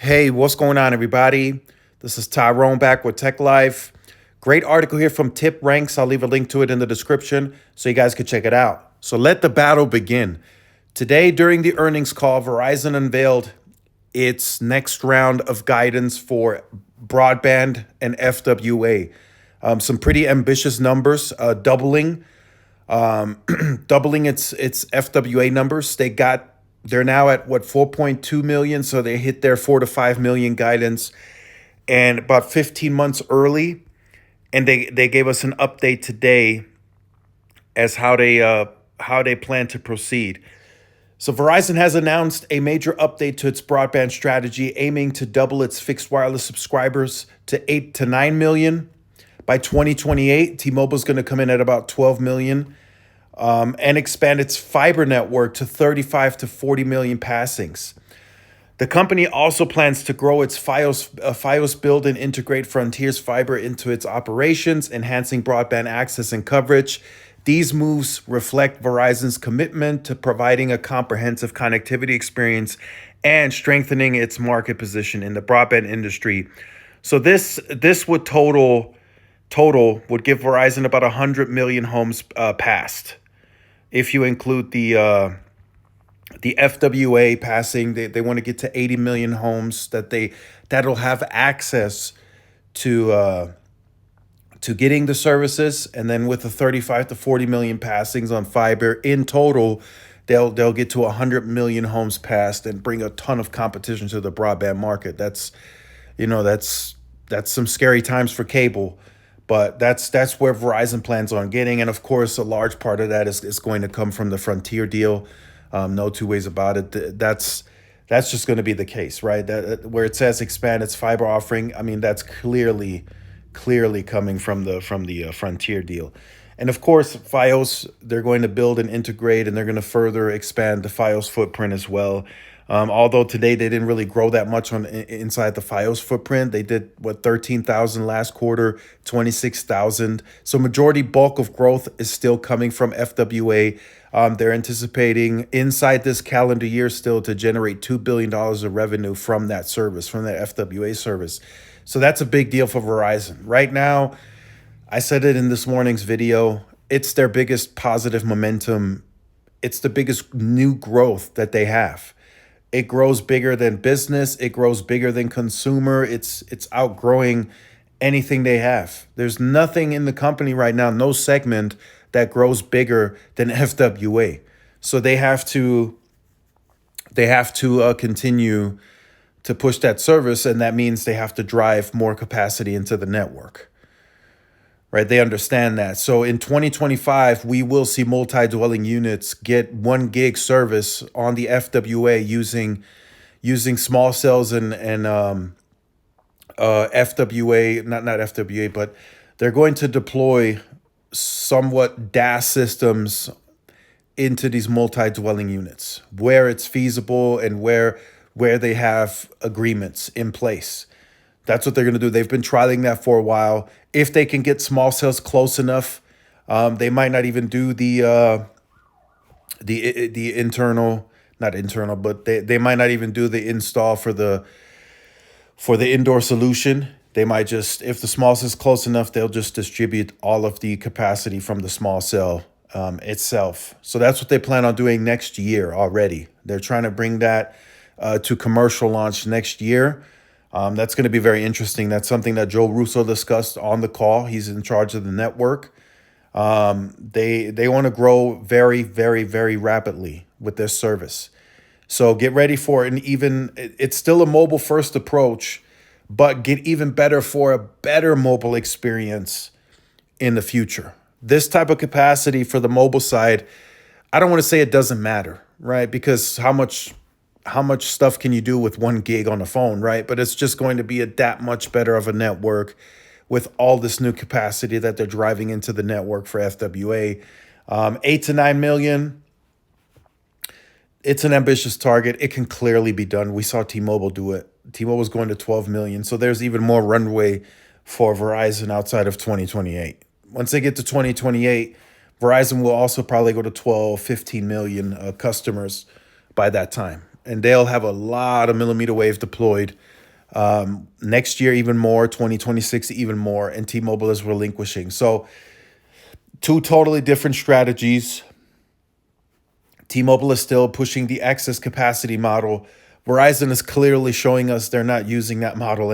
Hey, what's going on, everybody? This is Tyrone back with Tech Life. Great article here from Tip Ranks. I'll leave a link to it in the description so you guys can check it out. So let the battle begin. Today, during the earnings call, Verizon unveiled its next round of guidance for broadband and FWA. Some pretty ambitious numbers, doubling its FWA numbers. They're now at what 4.2 million, so they hit their 4 to 5 million guidance, and about 15 months early. And they gave us an update today as how they plan to proceed. So Verizon has announced a major update to its broadband strategy, aiming to double its fixed wireless subscribers to 8 to 9 million by 2028. T-Mobile is going to come in at about 12 million. And expand its fiber network to 35 to 40 million passings. The company also plans to grow its Fios build and integrate Frontier's fiber into its operations, enhancing broadband access and coverage. These moves reflect Verizon's commitment to providing a comprehensive connectivity experience and strengthening its market position in the broadband industry. So this would total would give Verizon about 100 million homes passed. If you include the FWA passing, they want to get to 80 million homes that'll have access to getting the services, and then with the 35 to 40 million passings on fiber in total, they'll get to 100 million homes passed and bring a ton of competition to the broadband market. That's some scary times for cable. But that's where Verizon plans on getting. And of course, a large part of that is going to come from the Frontier deal. No two ways about it. That's just going to be the case, right? Where it says expand its fiber offering, I mean, that's clearly coming from the Frontier deal. And of course, Fios, they're going to build and integrate, and they're going to further expand the Fios footprint as well. Although today they didn't really grow that much inside the Fios footprint. They did 13,000 last quarter, 26,000. So majority bulk of growth is still coming from FWA. They're anticipating inside this calendar year still to generate $2 billion of revenue from that service, from that FWA service. So that's a big deal for Verizon. Right now, I said it in this morning's video, it's their biggest positive momentum. It's the biggest new growth that they have. It grows bigger than business. It grows bigger than consumer. It's outgrowing anything they have. There's nothing in the company right now, no segment that grows bigger than FWA. So they have to continue to push that service, and that means they have to drive more capacity into the network. Right? They understand that. So in 2025, we will see multi-dwelling units get 1 gig service on the FWA using small cells and FWA, not FWA, but they're going to deploy somewhat DAS systems into these multi-dwelling units where it's feasible and where they have agreements in place. That's what they're going to do. They've been trialing that for a while. If they can get small cells close enough, they might not even do the internal, not internal, but they might not even do the install for the indoor solution. They might just, if the small cell is close enough, they'll just distribute all of the capacity from the small cell itself. So that's what they plan on doing next year already. They're trying to bring that to commercial launch next year. That's going to be very interesting. That's something that Joe Russo discussed on the call. He's in charge of the network. They want to grow very, very, very rapidly with this service. So get ready for it. And even it's still a mobile first approach, but get even better for a better mobile experience in the future. This type of capacity for the mobile side, I don't want to say it doesn't matter, right? Because how much stuff can you do with 1 gig on the phone, right? But it's just going to be that much better of a network with all this new capacity that they're driving into the network for FWA. 8 to 9 million. It's an ambitious target. It can clearly be done. We saw T-Mobile do it. T-Mobile was going to 12 million. So there's even more runway for Verizon outside of 2028. Once they get to 2028, Verizon will also probably go to 12, 15 million customers by that time. And they'll have a lot of millimeter wave deployed Next year, even more. 2026, even more. And T-Mobile is relinquishing. So two totally different strategies. T-Mobile is still pushing the excess capacity model. Verizon is clearly showing us they're not using that model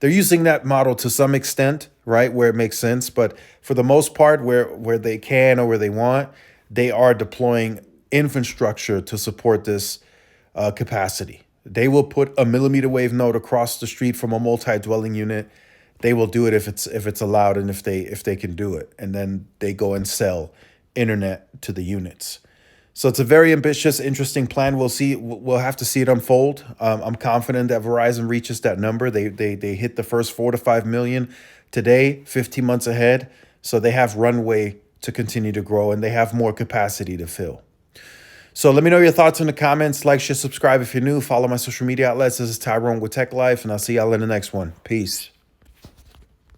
they're using that model to some extent, right, where it makes sense. But for the most part, where they can or where they want, they are deploying infrastructure to support this capacity. They will put a millimeter wave node across the street from a multi-dwelling unit. They will do it if it's allowed and if they can do it, and then they go and sell internet to the units. So it's a very ambitious, interesting plan. We'll see. We'll have to see it unfold. I'm confident that Verizon reaches that number. They hit the first 4 to 5 million today, 15 months ahead. So they have runway to continue to grow, and they have more capacity to fill. So let me know your thoughts in the comments. Like, share, subscribe if you're new. Follow my social media outlets. This is Tyrone with Tech Life, and I'll see y'all in the next one. Peace.